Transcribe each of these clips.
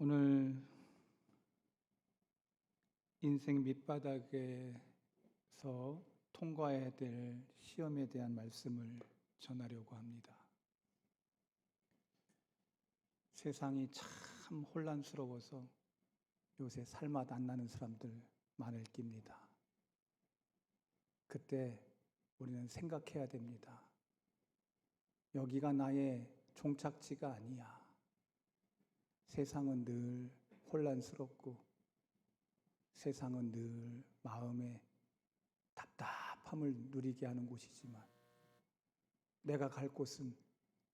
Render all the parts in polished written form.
오늘 인생 밑바닥에서 통과해야 될 시험에 대한 말씀을 전하려고 합니다. 세상이 참 혼란스러워서 요새 살맛 안 나는 사람들 많을 깁니다. 그때 우리는 생각해야 됩니다. 여기가 나의 종착지가 아니야. 세상은 늘 혼란스럽고 세상은 늘 마음에 답답함을 누리게 하는 곳이지만 내가 갈 곳은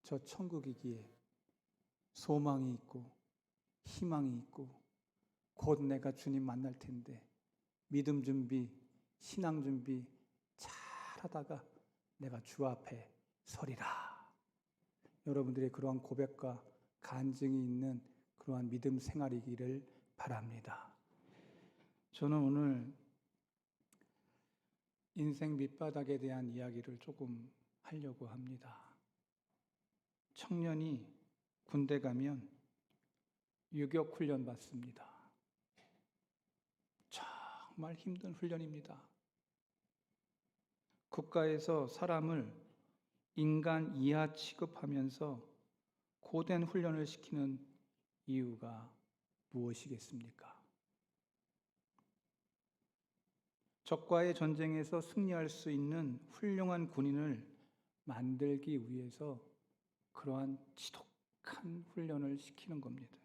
저 천국이기에 소망이 있고 희망이 있고 곧 내가 주님 만날 텐데 믿음 준비, 신앙 준비 잘 하다가 내가 주 앞에 서리라. 여러분들의 그러한 고백과 간증이 있는 그러한 믿음 생활이기를 바랍니다. 저는 오늘 인생 밑바닥에 대한 이야기를 조금 하려고 합니다. 청년이 군대 가면 유격 훈련 받습니다. 정말 힘든 훈련입니다. 국가에서 사람을 인간 이하 취급하면서 고된 훈련을 시키는 이유가 무엇이겠습니까? 적과의 전쟁에서 승리할 수 있는 훌륭한 군인을 만들기 위해서 그러한 지독한 훈련을 시키는 겁니다.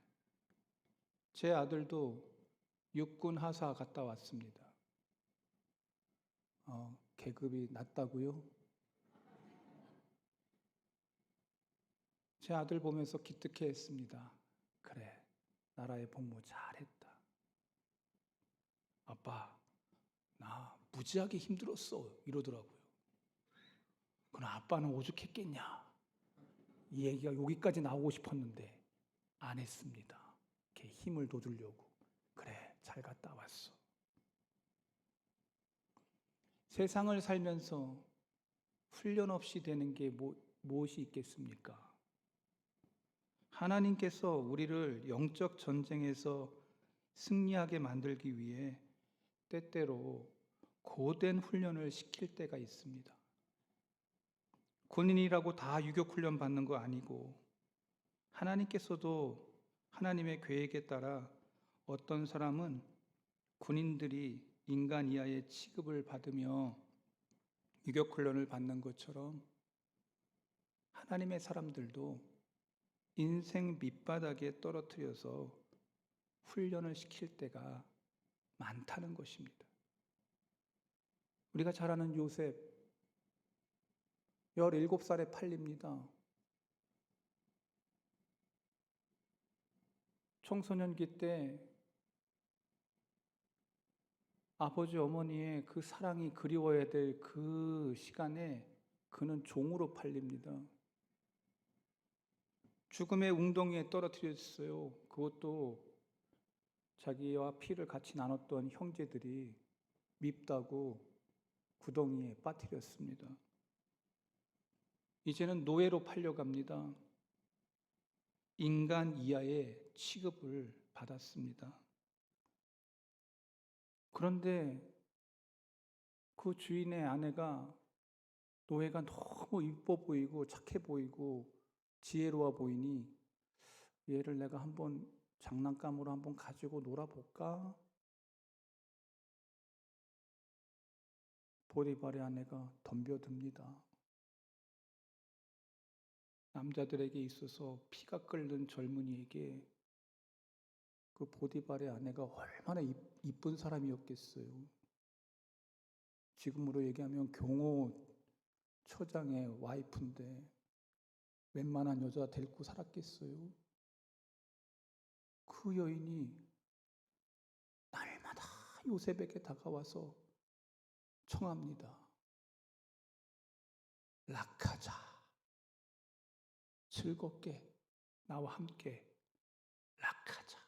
제 아들도 육군 하사 갔다 왔습니다. 계급이 낮다고요? 제 아들 보면서 기특해 했습니다. 그래, 나라의 복무 잘했다. 아빠, 나 무지하게 힘들었어 이러더라고요. 그럼 아빠는 오죽했겠냐. 이 얘기가 여기까지 나오고 싶었는데 안 했습니다. 이렇게 힘을 돋우려고. 그래, 잘 갔다 왔어. 세상을 살면서 훈련 없이 되는 게 무엇이 있겠습니까? 하나님께서 우리를 영적 전쟁에서 승리하게 만들기 위해 때때로 고된 훈련을 시킬 때가 있습니다. 군인이라고 다 유격 훈련 받는 거 아니고 하나님께서도 하나님의 계획에 따라 어떤 사람은 군인들이 인간 이하의 취급을 받으며 유격 훈련을 받는 것처럼 하나님의 사람들도 인생 밑바닥에 떨어뜨려서 훈련을 시킬 때가 많다는 것입니다. 우리가 잘 아는 요셉 17살에 팔립니다. 청소년기 때 아버지 어머니의 그 사랑이 그리워야 될 그 시간에 그는 종으로 팔립니다. 죽음의 웅덩이에 떨어뜨렸어요. 그것도 자기와 피를 같이 나눴던 형제들이 밉다고 구덩이에 빠뜨렸습니다. 이제는 노예로 팔려갑니다. 인간 이하의 취급을 받았습니다. 그런데 그 주인의 아내가 노예가 너무 이뻐 보이고 착해 보이고 지혜로워 보이니 얘를 내가 한번 장난감으로 한번 가지고 놀아볼까? 보디발의 아내가 덤벼듭니다. 남자들에게 있어서 피가 끓는 젊은이에게 그 보디발의 아내가 얼마나 이쁜 사람이었겠어요. 지금으로 얘기하면 경호처장의 와이프인데 웬만한 여자 데리고 살았겠어요. 그 여인이 날마다 요셉에게 다가와서 청합니다. 락하자. 즐겁게 나와 함께 락하자.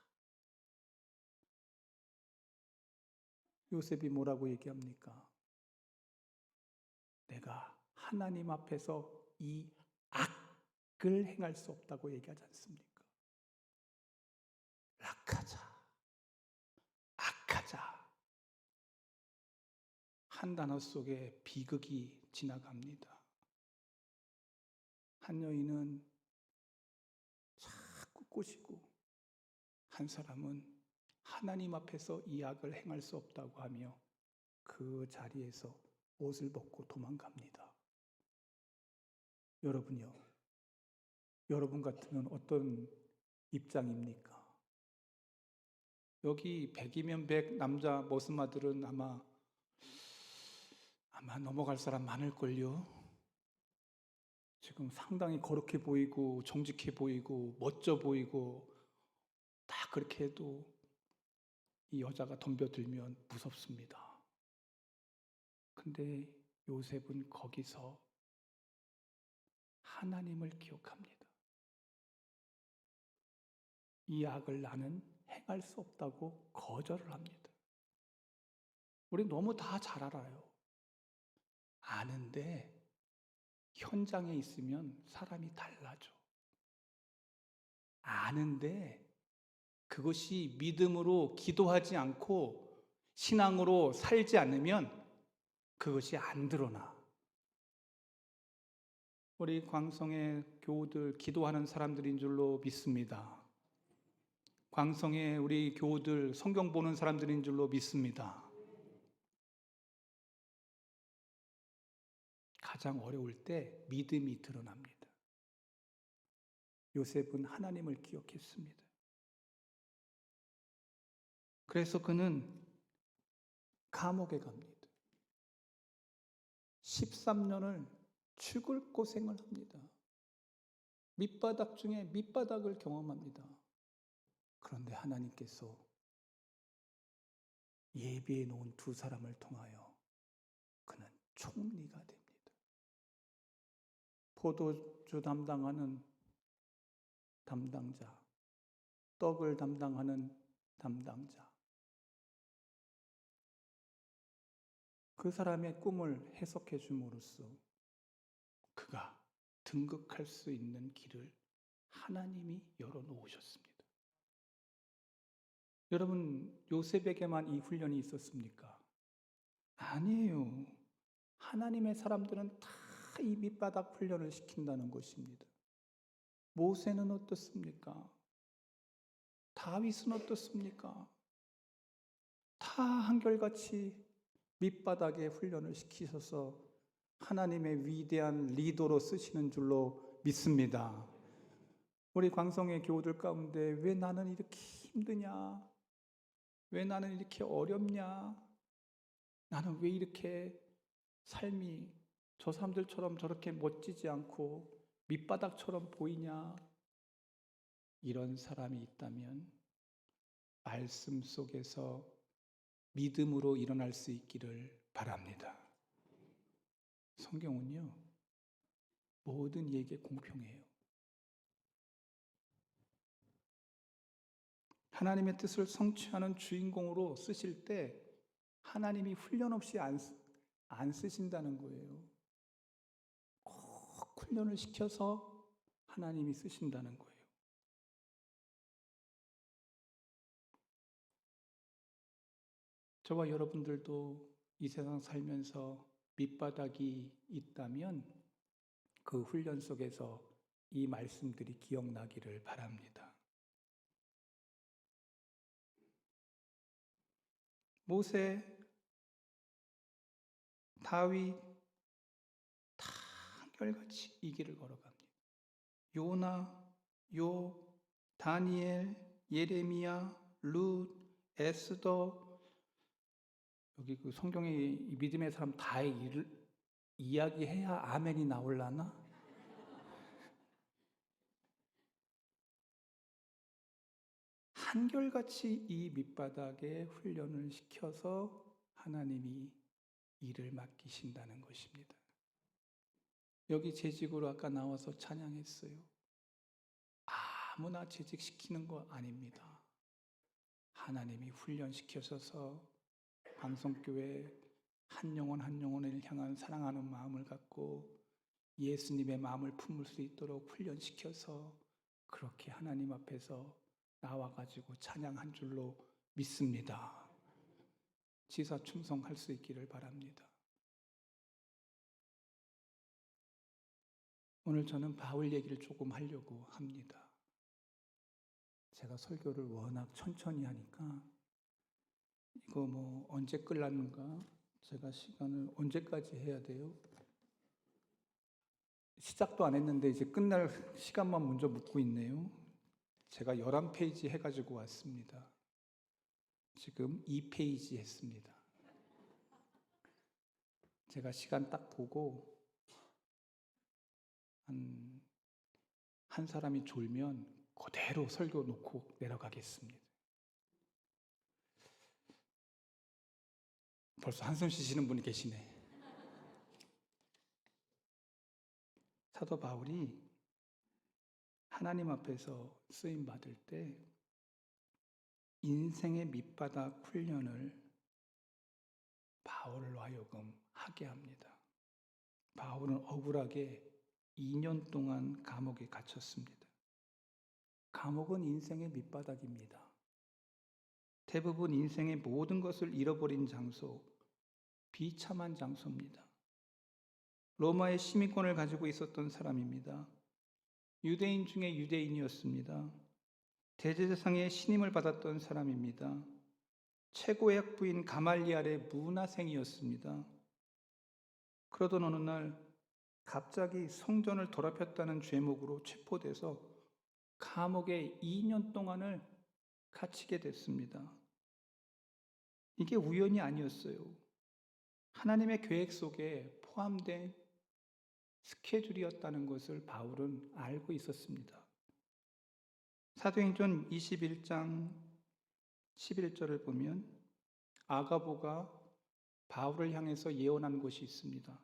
요셉이 뭐라고 얘기합니까? 내가 하나님 앞에서 이 악을 행할 수 없다고 얘기하지 않습니까? 악하자, 악하자. 한 단어 속에 비극이 지나갑니다. 한 여인은 자꾸 꼬시고 한 사람은 하나님 앞에서 이 악을 행할 수 없다고 하며 그 자리에서 옷을 벗고 도망갑니다. 여러분요, 여러분 같으면 어떤 입장입니까? 여기 100이면 100 남자 머스마들은 아마 넘어갈 사람 많을걸요. 지금 상당히 거룩해 보이고 정직해 보이고 멋져 보이고 다 그렇게 해도 이 여자가 덤벼들면 무섭습니다. 근데 요셉은 거기서 하나님을 기억합니다. 이 악을 나는 행할 수 없다고 거절을 합니다. 우리 너무 다 잘 알아요. 아는데 현장에 있으면 사람이 달라져. 아는데 그것이 믿음으로 기도하지 않고 신앙으로 살지 않으면 그것이 안 드러나. 우리 광성의 교우들 기도하는 사람들인 줄로 믿습니다. 광성의 우리 교우들 성경 보는 사람들인 줄로 믿습니다. 가장 어려울 때 믿음이 드러납니다. 요셉은 하나님을 기억했습니다. 그래서 그는 감옥에 갑니다. 13년을 죽을 고생을 합니다. 밑바닥 중에 밑바닥을 경험합니다. 그런데 하나님께서 예비해 놓은 두 사람을 통하여 그는 총리가 됩니다. 포도주 담당하는 담당자, 떡을 담당하는 담당자. 그 사람의 꿈을 해석해 줌으로써 그가 등극할 수 있는 길을 하나님이 열어놓으셨습니다. 여러분, 요셉에게만 이 훈련이 있었습니까? 아니에요. 하나님의 사람들은 다 이 밑바닥 훈련을 시킨다는 것입니다. 모세는 어떻습니까? 다윗은 어떻습니까? 다 한결같이 밑바닥에 훈련을 시키셔서 하나님의 위대한 리더로 쓰시는 줄로 믿습니다. 우리 광성의 교우들 가운데 왜 나는 이렇게 힘드냐? 왜 나는 이렇게 어렵냐? 나는 왜 이렇게 삶이 저 사람들처럼 저렇게 멋지지 않고 밑바닥처럼 보이냐? 이런 사람이 있다면 말씀 속에서 믿음으로 일어날 수 있기를 바랍니다. 성경은요, 모든 이에게 공평해요. 하나님의 뜻을 성취하는 주인공으로 쓰실 때 하나님이 훈련 없이 안 쓰신다는 거예요. 꼭 훈련을 시켜서 하나님이 쓰신다는 거예요. 저와 여러분들도 이 세상 살면서 밑바닥이 있다면 그 훈련 속에서 이 말씀들이 기억나기를 바랍니다. 모세, 다윗 다 한결같이 이 길을 걸어갑니다. 요나, 욥, 다니엘, 예레미야, 룻, 에스더, 여기 그 성경에 믿음의 사람 다 이야기해야 아멘이 나올라나? 한결같이 이 밑바닥에 훈련을 시켜서 하나님이 일을 맡기신다는 것입니다. 여기 재직으로 아까 나와서 찬양했어요. 아무나 재직시키는 거 아닙니다. 하나님이 훈련시켜셔서 방송교회 한 영혼 한 영혼을 향한 사랑하는 마음을 갖고 예수님의 마음을 품을 수 있도록 훈련시켜서 그렇게 하나님 앞에서 나와가지고 찬양한 줄로 믿습니다. 지사 충성할 수 있기를 바랍니다. 오늘 저는 바울 얘기를 조금 하려고 합니다. 제가 설교를 워낙 천천히 하니까 이거 뭐 언제 끝났는가? 제가 시간을 언제까지 해야 돼요? 시작도 안 했는데 이제 끝날 시간만 먼저 묻고 있네요. 제가 11페이지 해가지고 왔습니다. 지금 2페이지 했습니다. 제가 시간 딱 보고 한 사람이 졸면 그대로 설교 놓고 내려가겠습니다. 벌써 한숨 쉬시는 분이 계시네. 사도 바울이 하나님 앞에서 쓰임 받을 때 인생의 밑바닥 훈련을 바울로 하여금 하게 합니다. 바울은 억울하게 2년 동안 감옥에 갇혔습니다. 감옥은 인생의 밑바닥입니다. 대부분 인생의 모든 것을 잃어버린 장소, 비참한 장소입니다. 로마의 시민권을 가지고 있었던 사람입니다. 유대인 중에 유대인이었습니다. 대제사장의 신임을 받았던 사람입니다. 최고의 학부인 가말리알의 문화생이었습니다. 그러던 어느 날 갑자기 성전을 더럽혔다는 죄목으로 체포돼서 감옥에 2년 동안을 갇히게 됐습니다. 이게 우연이 아니었어요. 하나님의 계획 속에 포함된 스케줄이었다는 것을 바울은 알고 있었습니다. 사도행전 21장 11절을 보면 아가보가 바울을 향해서 예언한 것이 있습니다.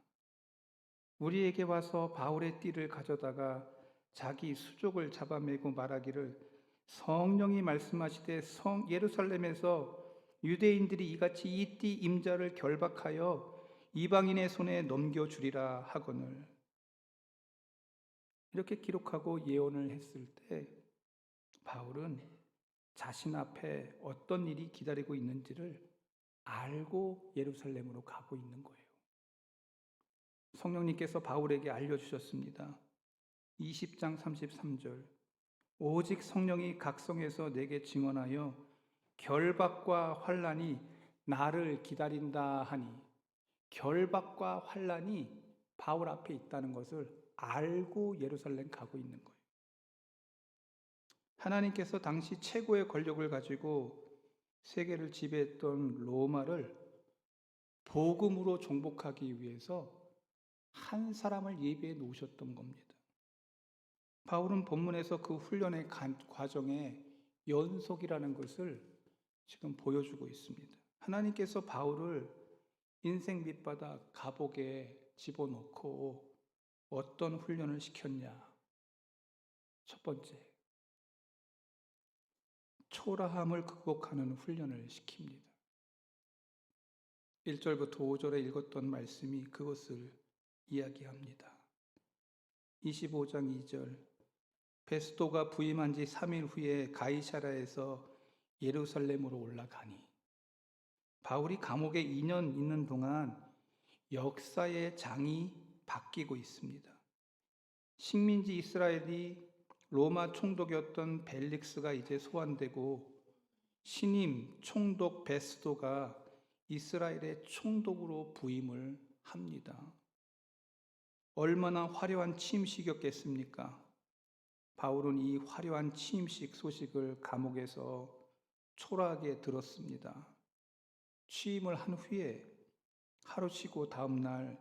우리에게 와서 바울의 띠를 가져다가 자기 수족을 잡아매고 말하기를 성령이 말씀하시되 예루살렘에서 유대인들이 이같이 이 띠 임자를 결박하여 이방인의 손에 넘겨주리라 하거늘. 이렇게 기록하고 예언을 했을 때 바울은 자신 앞에 어떤 일이 기다리고 있는지를 알고 예루살렘으로 가고 있는 거예요. 성령님께서 바울에게 알려주셨습니다. 20장 33절 오직 성령이 각성해서 내게 증언하여 결박과 환난이 나를 기다린다 하니, 결박과 환난이 바울 앞에 있다는 것을 알고 예루살렘 가고 있는 거예요. 하나님께서 당시 최고의 권력을 가지고 세계를 지배했던 로마를 복음으로 정복하기 위해서 한 사람을 예비해 놓으셨던 겁니다. 바울은 본문에서 그 훈련의 과정의 연속이라는 것을 지금 보여주고 있습니다. 하나님께서 바울을 인생 밑바닥 감옥에 집어넣고 어떤 훈련을 시켰냐? 첫 번째, 초라함을 극복하는 훈련을 시킵니다. 1절부터 5절에 읽었던 말씀이 그것을 이야기합니다. 25장 2절 베스도가 부임한 지 3일 후에 가이사랴에서 예루살렘으로 올라가니, 바울이 감옥에 2년 있는 동안 역사의 장이 바뀌고 있습니다. 식민지 이스라엘이 로마 총독이었던 벨릭스가 이제 소환되고 신임 총독 베스도가 이스라엘의 총독으로 부임을 합니다. 얼마나 화려한 취임식이었겠습니까? 바울은 이 화려한 취임식 소식을 감옥에서 초라하게 들었습니다. 취임을 한 후에 하루 쉬고 다음 날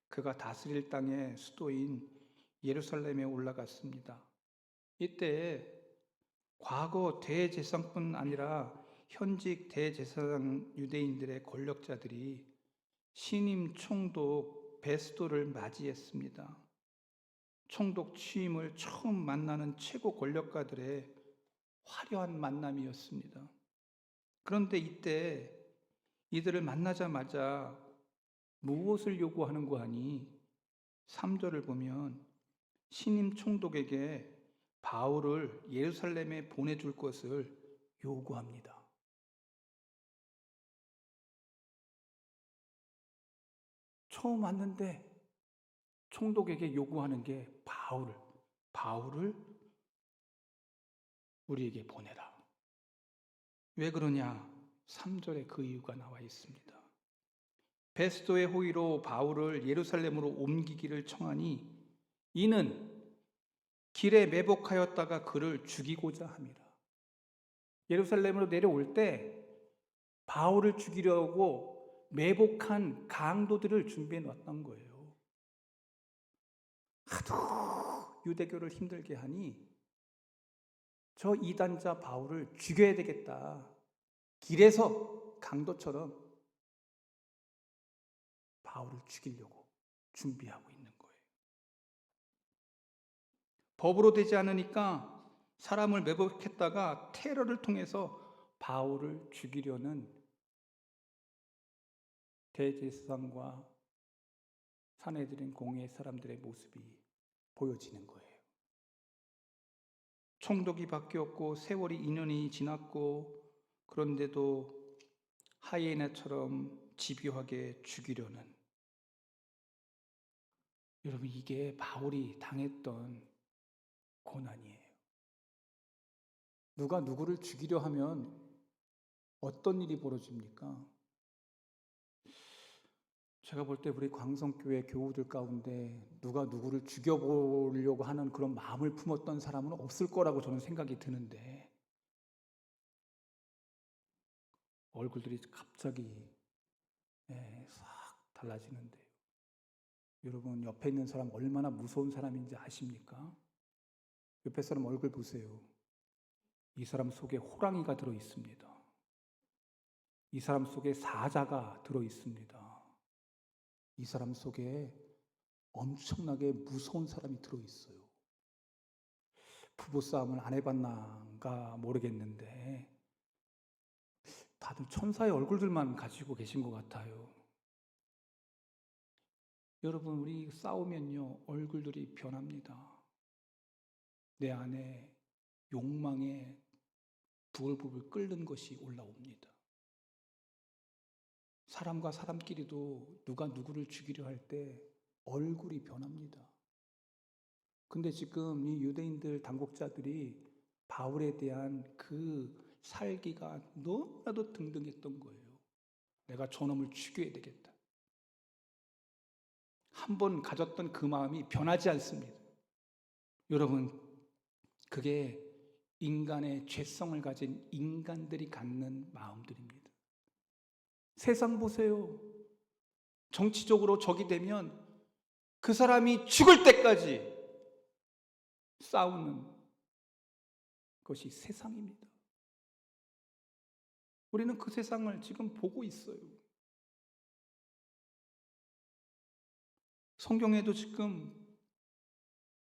그가 다스릴 땅의 수도인 예루살렘에 올라갔습니다. 이때 과거 대제사장뿐 아니라 현직 대제사장 유대인들의 권력자들이 신임 총독 베스도를 맞이했습니다. 총독 취임을 처음 만나는 최고 권력가들의 화려한 만남이었습니다. 그런데 이때 이들을 만나자마자 무엇을 요구하는 거 아니? 3절을 보면 신임 총독에게 바울을 예루살렘에 보내줄 것을 요구합니다. 처음 왔는데 총독에게 요구하는 게 바울을 우리에게 보내라. 왜 그러냐? 3절에 그 이유가 나와 있습니다. 베스도의 호의로 바울을 예루살렘으로 옮기기를 청하니 이는 길에 매복하였다가 그를 죽이고자 합니다. 예루살렘으로 내려올 때 바울을 죽이려고 매복한 강도들을 준비해 놨던 거예요. 하도 유대교를 힘들게 하니 저 이단자 바울을 죽여야 되겠다. 길에서 강도처럼 바울을 죽이려고 준비하고 있는 거예요. 법으로 되지 않으니까 사람을 매복했다가 테러를 통해서 바울을 죽이려는 대제사장과 사내들인 공회 사람들의 모습이 보여지는 거예요. 총독이 바뀌었고 세월이 2년이 지났고 그런데도 하이에나처럼 집요하게 죽이려는, 여러분, 이게 바울이 당했던 고난이에요. 누가 누구를 죽이려 하면 어떤 일이 벌어집니까? 제가 볼 때 우리 광성교회 교우들 가운데 누가 누구를 죽여보려고 하는 그런 마음을 품었던 사람은 없을 거라고 저는 생각이 드는데 얼굴들이 갑자기 싹 달라지는데요. 여러분, 옆에 있는 사람 얼마나 무서운 사람인지 아십니까? 옆에 사람 얼굴 보세요. 이 사람 속에 호랑이가 들어 있습니다. 이 사람 속에 사자가 들어 있습니다. 이 사람 속에 엄청나게 무서운 사람이 들어 있어요. 부부싸움을 안 해봤나가 모르겠는데 다들 천사의 얼굴들만 가지고 계신 것 같아요. 여러분, 우리 싸우면요 얼굴들이 변합니다. 내 안에 욕망에 부글부글 끓는 것이 올라옵니다. 사람과 사람끼리도 누가 누구를 죽이려 할 때 얼굴이 변합니다. 근데 지금 이 유대인들 당국자들이 바울에 대한 그 살기가 너무나도 등등했던 거예요. 내가 저놈을 죽여야 되겠다. 한번 가졌던 그 마음이 변하지 않습니다. 여러분, 그게 인간의 죄성을 가진 인간들이 갖는 마음들입니다. 세상 보세요. 정치적으로 적이 되면 그 사람이 죽을 때까지 싸우는 것이 세상입니다. 우리는 그 세상을 지금 보고 있어요. 성경에도 지금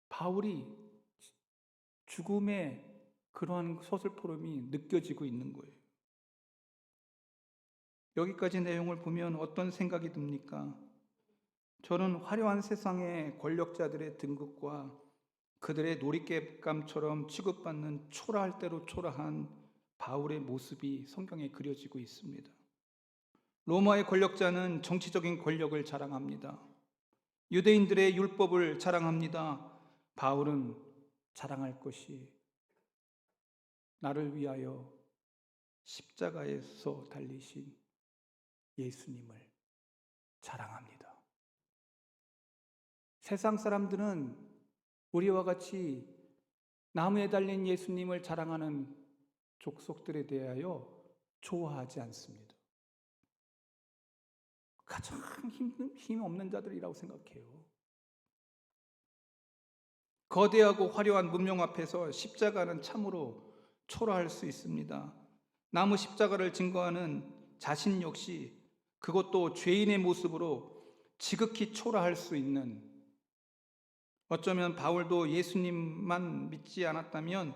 바울이 죽음의 그러한 서슬퍼름이 느껴지고 있는 거예요. 여기까지 내용을 보면 어떤 생각이 듭니까? 저는 화려한 세상의 권력자들의 등극과 그들의 놀잇감처럼 취급받는 초라할 대로 초라한 바울의 모습이 성경에 그려지고 있습니다. 로마의 권력자는 정치적인 권력을 자랑합니다. 유대인들의 율법을 자랑합니다. 바울은 자랑할 것이 나를 위하여 십자가에서 달리신 예수님을 자랑합니다. 세상 사람들은 우리와 같이 나무에 달린 예수님을 자랑하는 족속들에 대하여 좋아하지 않습니다. 가장 힘 없는 자들이라고 생각해요. 거대하고 화려한 문명 앞에서 십자가는 참으로 초라할 수 있습니다. 나무 십자가를 증거하는 자신 역시 그것도 죄인의 모습으로 지극히 초라할 수 있는, 어쩌면 바울도 예수님만 믿지 않았다면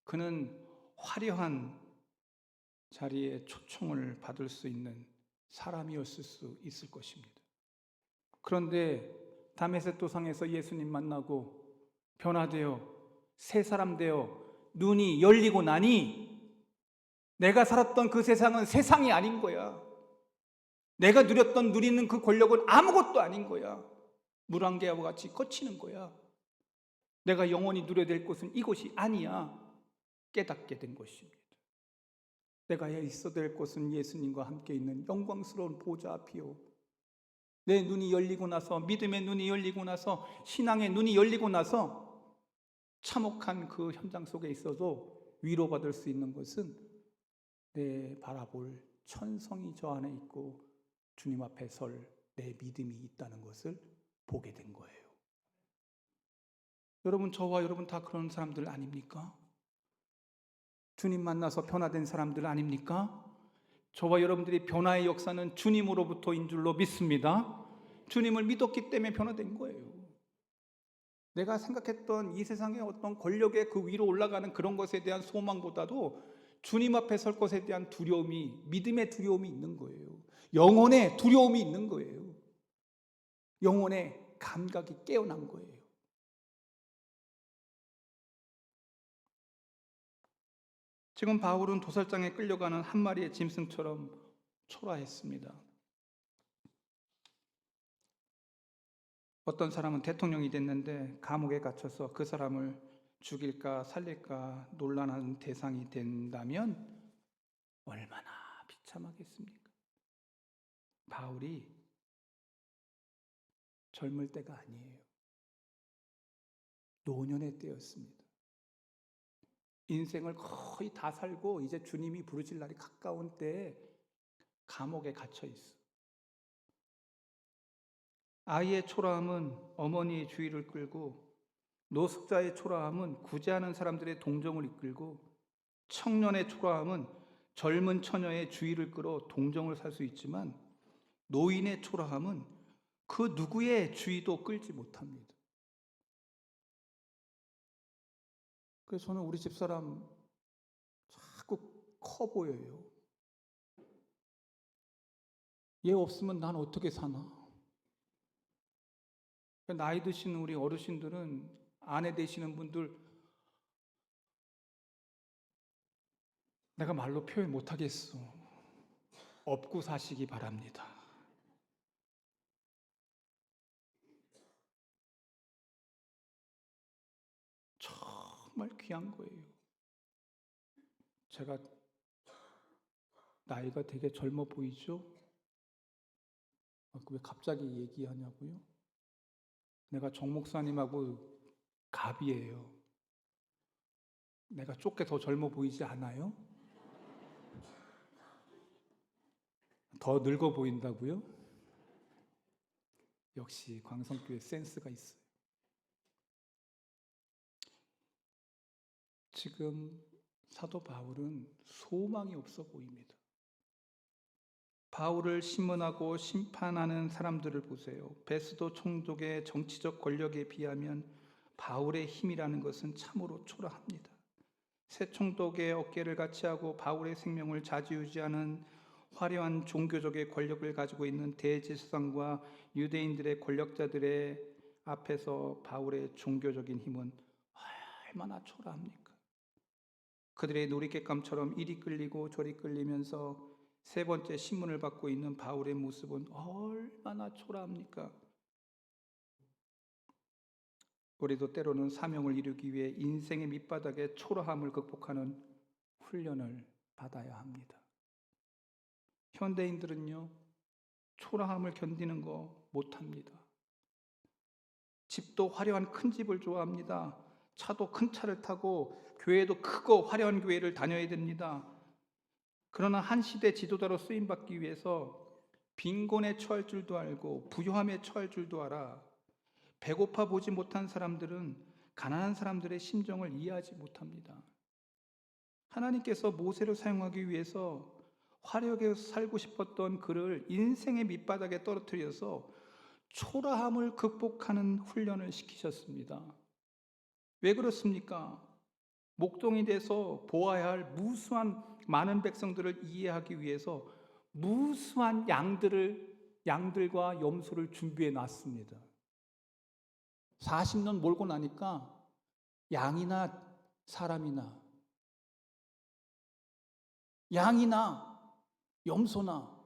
그는 화려한 자리에 초청을 받을 수 있는 사람이었을 수 있을 것입니다. 그런데 다메섹 도상에서 예수님 만나고 변화되어 새 사람 되어 눈이 열리고 나니 내가 살았던 그 세상은 세상이 아닌 거야. 내가 누리는 그 권력은 아무것도 아닌 거야. 물안개와 같이 거치는 거야. 내가 영원히 누려야 될 곳은 이곳이 아니야. 깨닫게 된 것입니다. 내가 있어야 될 곳은 예수님과 함께 있는 영광스러운 보좌 앞이요. 내 눈이 열리고 나서, 믿음의 눈이 열리고 나서, 신앙의 눈이 열리고 나서 참혹한 그 현장 속에 있어도 위로받을 수 있는 것은 내 바라볼 천성이 저 안에 있고 주님 앞에 설 내 믿음이 있다는 것을 보게 된 거예요. 여러분, 저와 여러분 다 그런 사람들 아닙니까? 주님 만나서 변화된 사람들 아닙니까? 저와 여러분들이 변화의 역사는 주님으로부터인 줄로 믿습니다. 주님을 믿었기 때문에 변화된 거예요. 내가 생각했던 이 세상의 어떤 권력의 그 위로 올라가는 그런 것에 대한 소망보다도 주님 앞에 설 것에 대한 두려움이, 믿음의 두려움이 있는 거예요. 영혼의 두려움이 있는 거예요. 영혼의 감각이 깨어난 거예요. 지금 바울은 도살장에 끌려가는 한 마리의 짐승처럼 초라했습니다. 어떤 사람은 대통령이 됐는데 감옥에 갇혀서 그 사람을 죽일까 살릴까 논란하는 대상이 된다면 얼마나 비참하겠습니까? 바울이 젊을 때가 아니에요. 노년의 때였습니다. 인생을 거의 다 살고 이제 주님이 부르실 날이 가까운 때에 감옥에 갇혀 있어. 아이의 초라함은 어머니의 주의를 끌고, 노숙자의 초라함은 구제하는 사람들의 동정을 이끌고, 청년의 초라함은 젊은 처녀의 주의를 끌어 동정을 살 수 있지만, 노인의 초라함은 그 누구의 주의도 끌지 못합니다. 그래서 저는 우리 집사람 자꾸 커 보여요. 얘 없으면 난 어떻게 사나? 나이 드신 우리 어르신들은, 아내 되시는 분들, 내가 말로 표현 못하겠어. 업고 사시기 바랍니다. 정말 귀한 거예요. 제가 나이가 되게 젊어 보이죠? 왜 갑자기 얘기하냐고요? 내가 정 목사님하고 갑이에요. 내가 좁게 더 젊어 보이지 않아요? 더 늙어 보인다고요? 역시 광성교회 센스가 있어요. 지금 사도 바울은 소망이 없어 보입니다. 바울을 심문하고 심판하는 사람들을 보세요. 베스도 총독의 정치적 권력에 비하면 바울의 힘이라는 것은 참으로 초라합니다. 새 총독의 어깨를 같이하고 바울의 생명을 좌지우지하는 화려한 종교적의 권력을 가지고 있는 대제사장과 유대인들의 권력자들의 앞에서 바울의 종교적인 힘은 얼마나 초라합니까? 그들의 놀이객감처럼 이리 끌리고 저리 끌리면서 세 번째 신문을 받고 있는 바울의 모습은 얼마나 초라합니까? 우리도 때로는 사명을 이루기 위해 인생의 밑바닥의 초라함을 극복하는 훈련을 받아야 합니다. 현대인들은요, 초라함을 견디는 거 못합니다. 집도 화려한 큰 집을 좋아합니다. 차도 큰 차를 타고 교회도 크고 화려한 교회를 다녀야 됩니다. 그러나 한 시대 지도자로 쓰임받기 위해서 빈곤에 처할 줄도 알고 부유함에 처할 줄도 알아. 배고파 보지 못한 사람들은 가난한 사람들의 심정을 이해하지 못합니다. 하나님께서 모세를 사용하기 위해서 화려하게 살고 싶었던 그를 인생의 밑바닥에 떨어뜨려서 초라함을 극복하는 훈련을 시키셨습니다. 왜 그렇습니까? 목동이 돼서 보아야 할 무수한 많은 백성들을 이해하기 위해서 무수한 양들과 염소를 준비해 놨습니다. 40년 몰고 나니까 양이나 사람이나, 양이나 염소나,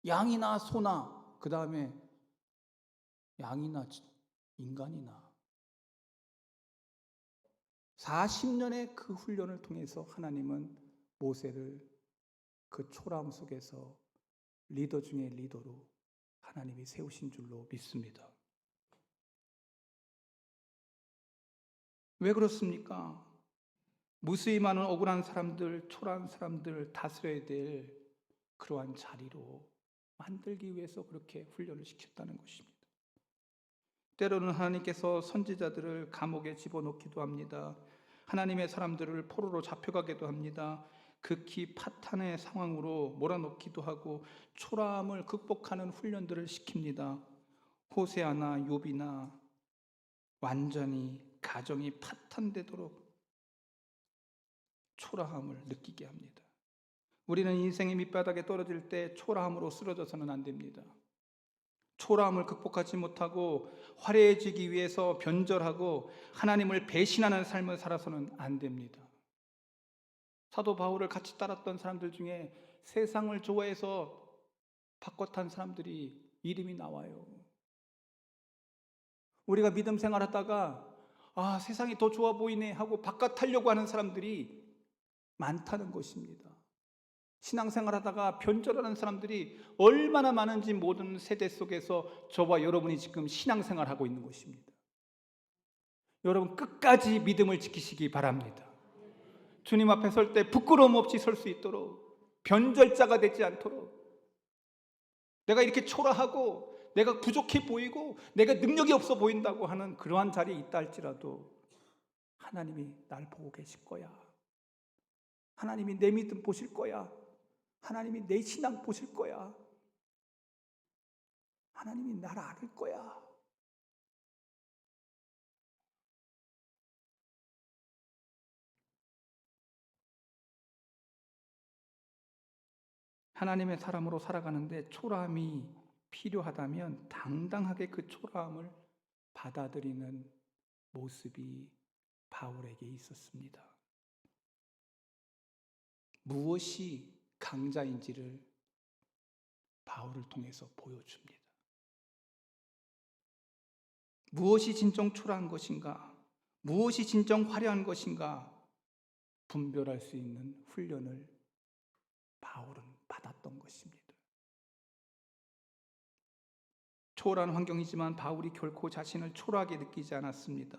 양이나 소나, 그 다음에 양이나 인간이나 40년의 그 훈련을 통해서 하나님은 모세를 그 초라함 속에서 리더 중에 리더로 하나님이 세우신 줄로 믿습니다. 왜 그렇습니까? 무수히 많은 억울한 사람들, 초라한 사람들 다스려야 될 그러한 자리로 만들기 위해서 그렇게 훈련을 시켰다는 것입니다. 때로는 하나님께서 선지자들을 감옥에 집어넣기도 합니다. 하나님의 사람들을 포로로 잡혀가기도 합니다. 극히 파탄의 상황으로 몰아넣기도 하고 초라함을 극복하는 훈련들을 시킵니다. 호세아나 욥이나 완전히 가정이 파탄되도록 초라함을 느끼게 합니다. 우리는 인생의 밑바닥에 떨어질 때 초라함으로 쓰러져서는 안 됩니다. 초라함을 극복하지 못하고 화려해지기 위해서 변절하고 하나님을 배신하는 삶을 살아서는 안 됩니다. 사도 바울을 같이 따랐던 사람들 중에 세상을 좋아해서 바꿔 탄 사람들이 이름이 나와요. 우리가 믿음 생활하다가 세상이 더 좋아 보이네 하고 바깥 하려고 하는 사람들이 많다는 것입니다. 신앙생활하다가 변절하는 사람들이 얼마나 많은지 모든 세대 속에서 저와 여러분이 지금 신앙생활하고 있는 것입니다. 여러분 끝까지 믿음을 지키시기 바랍니다. 주님 앞에 설 때 부끄러움 없이 설 수 있도록, 변절자가 되지 않도록, 내가 이렇게 초라하고 내가 부족해 보이고 내가 능력이 없어 보인다고 하는 그러한 자리에 있다 할지라도 하나님이 날 보고 계실 거야. 하나님이 내 믿음 보실 거야. 하나님이 내 신앙 보실 거야. 하나님이 나를 알을 거야. 하나님의 사람으로 살아가는데 초라함이 필요하다면 당당하게 그 초라함을 받아들이는 모습이 바울에게 있었습니다. 무엇이 강자인지를 바울을 통해서 보여줍니다. 무엇이 진정 초라한 것인가? 무엇이 진정 화려한 것인가? 분별할 수 있는 훈련을 바울은 받았던 것입니다. 초라한 환경이지만 바울이 결코 자신을 초라하게 느끼지 않았습니다.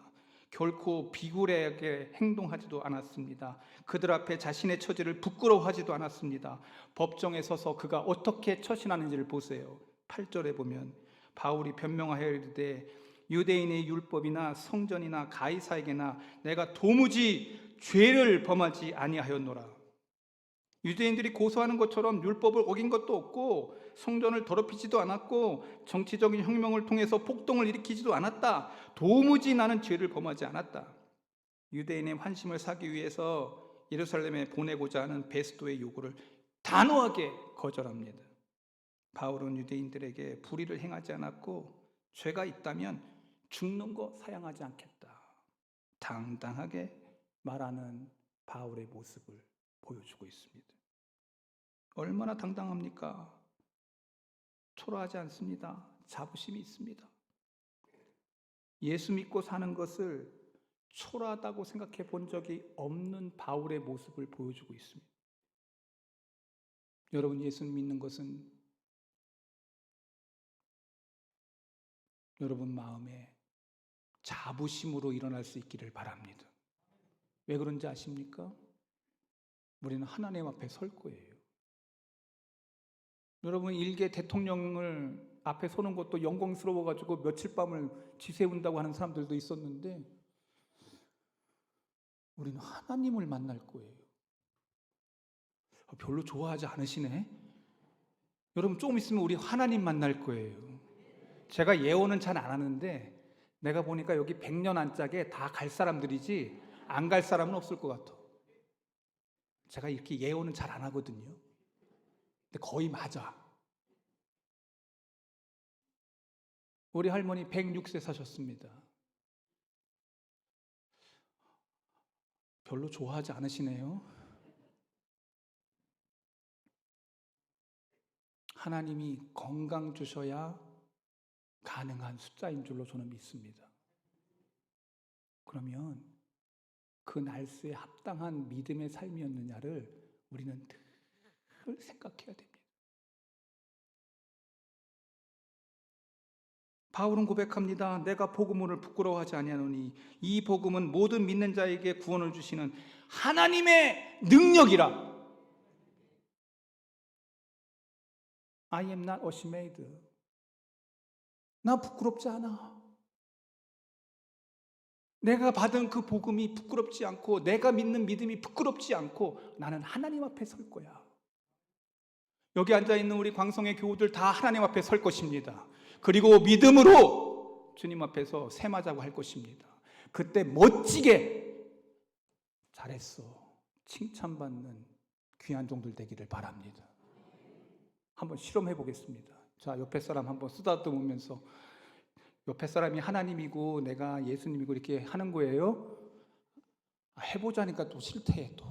결코 비굴하게 행동하지도 않았습니다. 그들 앞에 자신의 처지를 부끄러워하지도 않았습니다. 법정에 서서 그가 어떻게 처신하는지를 보세요. 8절에 보면 바울이 변명하여 이르되 유대인의 율법이나 성전이나 가이사에게나 내가 도무지 죄를 범하지 아니하였노라. 유대인들이 고소하는 것처럼 율법을 어긴 것도 없고 성전을 더럽히지도 않았고 정치적인 혁명을 통해서 폭동을 일으키지도 않았다. 도무지 나는 죄를 범하지 않았다. 유대인의 환심을 사기 위해서 예루살렘에 보내고자 하는 베스도의 요구를 단호하게 거절합니다. 바울은 유대인들에게 불의를 행하지 않았고 죄가 있다면 죽는 거 사양하지 않겠다. 당당하게 말하는 바울의 모습을 보여주고 있습니다. 얼마나 당당합니까? 초라하지 않습니다. 자부심이 있습니다. 예수 믿고 사는 것을 초라하다고 생각해 본 적이 없는 바울의 모습을 보여주고 있습니다. 여러분, 예수 믿는 것은 여러분 마음에 자부심으로 일어날 수 있기를 바랍니다. 왜 그런지 아십니까? 우리는 하나님 앞에 설 거예요. 여러분, 일개 대통령을 앞에 서는 것도 영광스러워가지고 며칠 밤을 지새운다고 하는 사람들도 있었는데 우리는 하나님을 만날 거예요. 별로 좋아하지 않으시네? 여러분, 조금 있으면 우리 하나님 만날 거예요. 제가 예언은 잘 안 하는데 내가 보니까 여기 100년 안짝에 다 갈 사람들이지 안 갈 사람은 없을 것 같아. 제가 이렇게 예언은 잘 안 하거든요. 근데 거의 맞아. 우리 할머니 106세 사셨습니다. 별로 좋아하지 않으시네요. 하나님이 건강 주셔야 가능한 숫자인 줄로 저는 믿습니다. 그러면 그 날수에 합당한 믿음의 삶이었느냐를 우리는 늘 생각해야 됩니다. 바울은 고백합니다. 내가 복음을 부끄러워하지 아니하노니 이 복음은 모든 믿는 자에게 구원을 주시는 하나님의 능력이라. I am not ashamed. 나 부끄럽지 않아. 내가 받은 그 복음이 부끄럽지 않고 내가 믿는 믿음이 부끄럽지 않고 나는 하나님 앞에 설 거야. 여기 앉아있는 우리 광성의 교우들 다 하나님 앞에 설 것입니다. 그리고 믿음으로 주님 앞에서 셈하자고 할 것입니다. 그때 멋지게 잘했어 칭찬받는 귀한 종들 되기를 바랍니다. 한번 실험해 보겠습니다. 자, 옆에 사람 한번 쓰다듬으면서 옆에 사람이 하나님이고 내가 예수님이고 이렇게 하는 거예요. 해보자니까 또 싫대. 또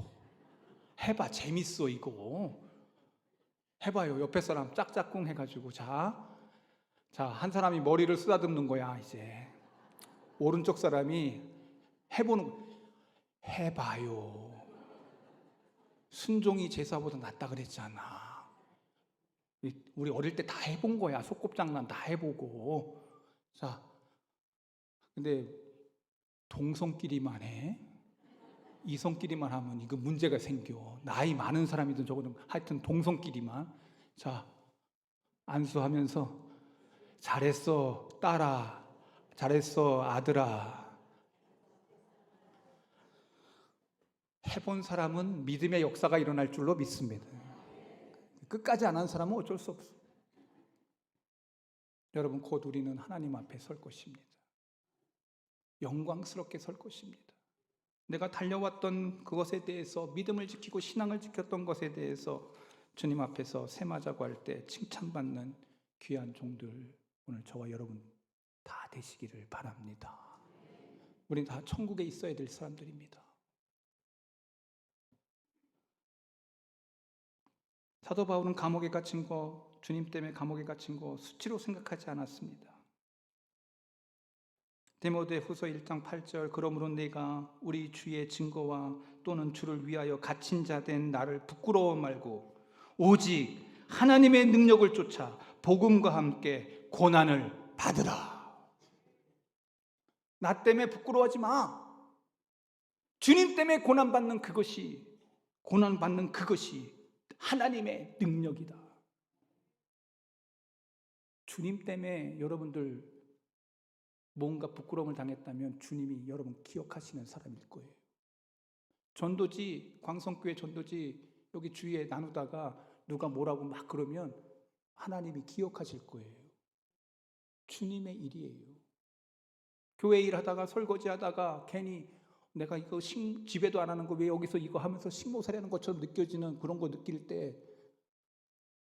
해봐 재밌어 이거. 해봐요. 옆에 사람 짝짝꿍 해가지고 자, 한 사람이 머리를 쓰다듬는 거야. 이제 오른쪽 사람이 해봐요. 순종이 제사보다 낫다 그랬잖아. 우리 어릴 때 다 해본 거야. 소꿉장난 다 해보고. 자, 근데 동성끼리만 해. 이성끼리만 하면 이거 문제가 생겨. 나이 많은 사람이든 적어도 하여튼 동성끼리만. 자, 안수하면서 잘했어 딸아, 잘했어 아들아. 해본 사람은 믿음의 역사가 일어날 줄로 믿습니다. 끝까지 안 한 사람은 어쩔 수 없어. 여러분, 곧 우리는 하나님 앞에 설 것입니다. 영광스럽게 설 것입니다. 내가 달려왔던 그것에 대해서 믿음을 지키고 신앙을 지켰던 것에 대해서 주님 앞에서 셈하자고 할 때 칭찬받는 귀한 종들 오늘 저와 여러분 다 되시기를 바랍니다. 우리는 다 천국에 있어야 될 사람들입니다. 사도 바울은 감옥에 갇힌 거, 주님 때문에 감옥에 갇힌 거 수치로 생각하지 않았습니다. 디모데후서 1장 8절 그러므로 내가 우리 주의 증거와 또는 주를 위하여 갇힌 자 된 나를 부끄러워 말고 오직 하나님의 능력을 쫓아 복음과 함께 고난을 받으라. 나 때문에 부끄러워하지 마. 주님 때문에 고난받는 그것이 하나님의 능력이다. 주님 때문에 여러분들 뭔가 부끄러움을 당했다면 주님이 여러분 기억하시는 사람일 거예요. 전도지, 광성교회 전도지 여기 주위에 나누다가 누가 뭐라고 막 그러면 하나님이 기억하실 거예요. 주님의 일이에요. 교회 일하다가 설거지하다가 괜히 내가 이거 집에도 안 하는 거 왜 여기서 이거 하면서 식모살이 하는 것처럼 느껴지는 그런 거 느낄 때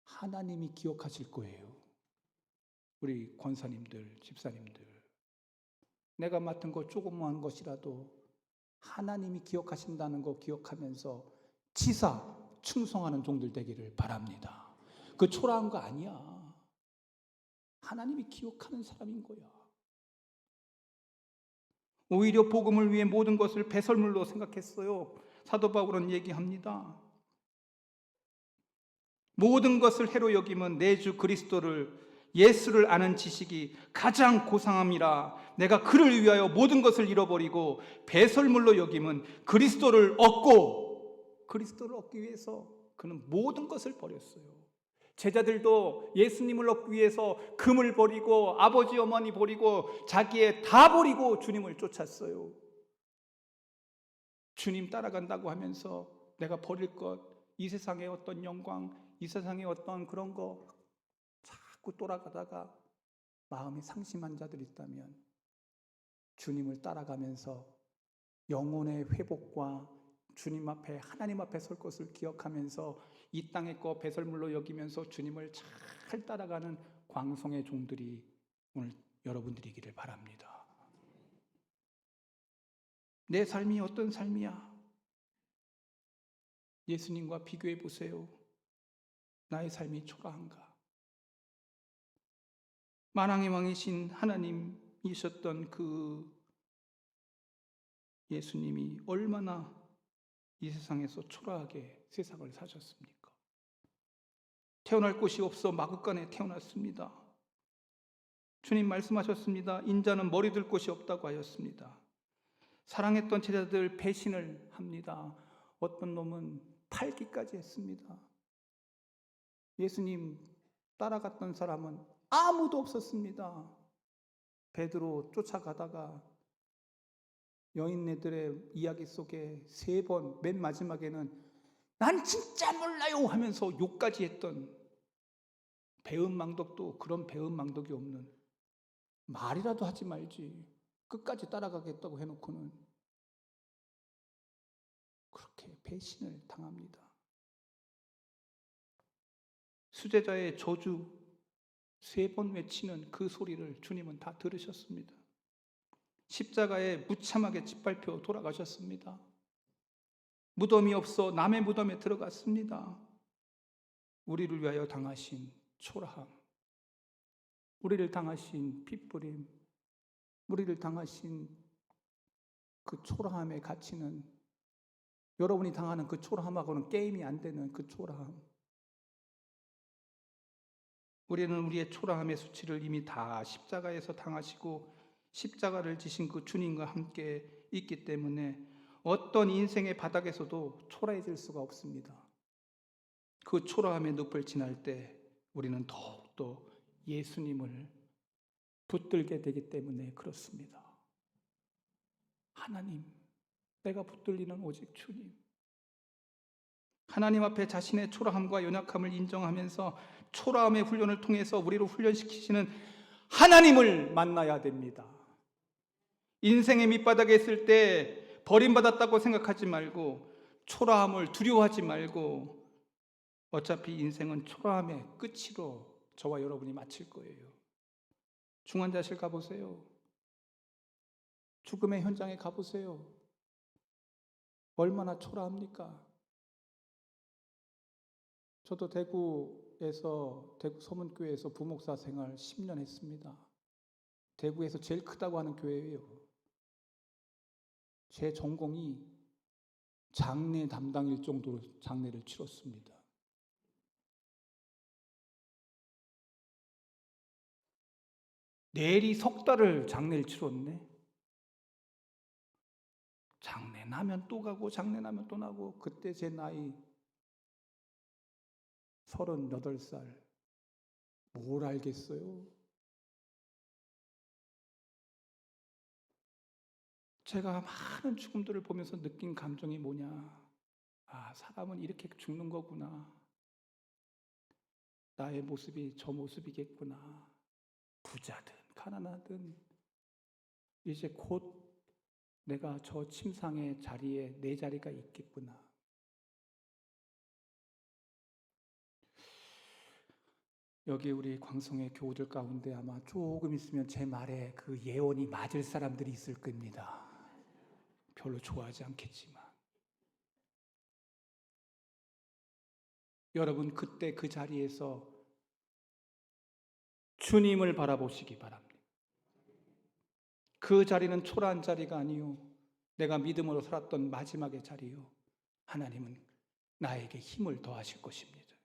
하나님이 기억하실 거예요. 우리 권사님들, 집사님들 내가 맡은 거 조그마한 것이라도 하나님이 기억하신다는 거 기억하면서 지사 충성하는 종들 되기를 바랍니다. 그 초라한 거 아니야. 하나님이 기억하는 사람인 거야. 오히려 복음을 위해 모든 것을 배설물로 생각했어요. 사도 바울은 얘기합니다. 모든 것을 해로 여김은 내 주 그리스도를 예수를 아는 지식이 가장 고상함이라. 내가 그를 위하여 모든 것을 잃어버리고 배설물로 여김은 그리스도를 얻기 위해서 그는 모든 것을 버렸어요. 제자들도 예수님을 얻기 위해서 금을 버리고 아버지 어머니 버리고 자기의 다 버리고 주님을 쫓았어요. 주님 따라간다고 하면서 내가 버릴 것, 이 세상의 어떤 영광, 이 세상의 어떤 그런 거 자꾸 돌아가다가 마음이 상심한 자들이 있다면 주님을 따라가면서 영혼의 회복과 주님 앞에 하나님 앞에 설 것을 기억하면서 이 땅의 거 배설물로 여기면서 주님을 잘 따라가는 광성의 종들이 오늘 여러분들이기를 바랍니다. 내 삶이 어떤 삶이야? 예수님과 비교해 보세요. 나의 삶이 초라한가? 만왕의 왕이신 하나님이셨던 그 예수님이 얼마나 이 세상에서 초라하게 세상을 사셨습니까? 태어날 곳이 없어 마구간에 태어났습니다. 주님 말씀하셨습니다. 인자는 머리 둘 곳이 없다고 하였습니다. 사랑했던 제자들 배신을 합니다. 어떤 놈은 팔기까지 했습니다. 예수님 따라갔던 사람은 아무도 없었습니다. 베드로 쫓아가다가 여인네들의 이야기 속에 3번 맨 마지막에는 난 진짜 몰라요 하면서 욕까지 했던 배은망덕도 그런 배은망덕이 없는, 말이라도 하지 말지 끝까지 따라가겠다고 해놓고는 그렇게 배신을 당합니다. 수제자의 저주 3번 외치는 그 소리를 주님은 다 들으셨습니다. 십자가에 무참하게 짓밟혀 돌아가셨습니다. 무덤이 없어 남의 무덤에 들어갔습니다. 우리를 위하여 당하신 초라함, 우리를 당하신 핏부림, 우리를 당하신 그 초라함의 가치는, 여러분이 당하는 그 초라함하고는 게임이 안 되는 그 초라함, 우리는 우리의 초라함의 수치를 이미 다 십자가에서 당하시고 십자가를 지신 그 주님과 함께 있기 때문에 어떤 인생의 바닥에서도 초라해질 수가 없습니다. 그 초라함의 늪을 지날 때 우리는 더욱더 예수님을 붙들게 되기 때문에 그렇습니다. 하나님, 내가 붙들리는 오직 주님. 하나님 앞에 자신의 초라함과 연약함을 인정하면서 초라함의 훈련을 통해서 우리를 훈련시키시는 하나님을 만나야 됩니다. 인생의 밑바닥에 있을 때 버림받았다고 생각하지 말고, 초라함을 두려워하지 말고, 어차피 인생은 초라함의 끝으로 저와 여러분이 마칠 거예요. 중환자실 가보세요. 죽음의 현장에 가보세요. 얼마나 초라합니까? 저도 대구에서, 대구 서문교회에서 부목사 생활 10년 했습니다. 대구에서 제일 크다고 하는 교회예요. 제 전공이 장례 담당일 정도로 장례를 치렀습니다. 내일이 석 달을 장례를 치렀네. 장례 나면 또 가고 장례 나면 또 나고. 그때 제 나이 38살. 뭘 알겠어요? 제가 많은 죽음들을 보면서 느낀 감정이 뭐냐. 아, 사람은 이렇게 죽는 거구나. 나의 모습이 저 모습이겠구나. 부자든 가난하든 이제 곧 내가 저 침상의 자리에 내 자리가 있겠구나. 여기 우리 광성의 교우들 가운데 아마 조금 있으면 제 말에 그 예언이 맞을 사람들이 있을 겁니다. 별로 좋아하지 않겠지만. 여러분, 그때 그 자리에서 주님을 바라보시기 바랍니다. 그 자리는 초라한 자리가 아니요, 내가 믿음으로 살았던 마지막의 자리요, 하나님은 나에게 힘을 더하실 것입니다.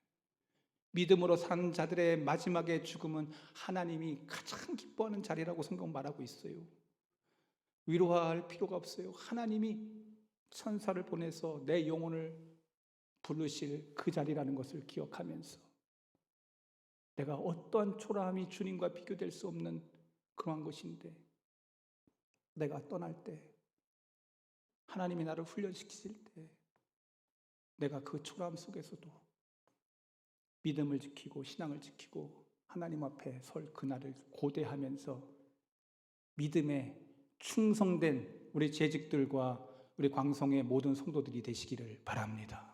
믿음으로 산 자들의 마지막의 죽음은 하나님이 가장 기뻐하는 자리라고 성경 말하고 있어요. 위로할 필요가 없어요. 하나님이 천사를 보내서 내 영혼을 부르실 그 자리라는 것을 기억하면서, 내가 어떠한 초라함이 주님과 비교될 수 없는 그러한 것인데, 내가 떠날 때, 하나님이 나를 훈련시키실 때, 내가 그 초라함 속에서도 믿음을 지키고 신앙을 지키고 하나님 앞에 설 그날을 고대하면서 믿음에 충성된 우리 재직들과 우리 광성의 모든 성도들이 되시기를 바랍니다.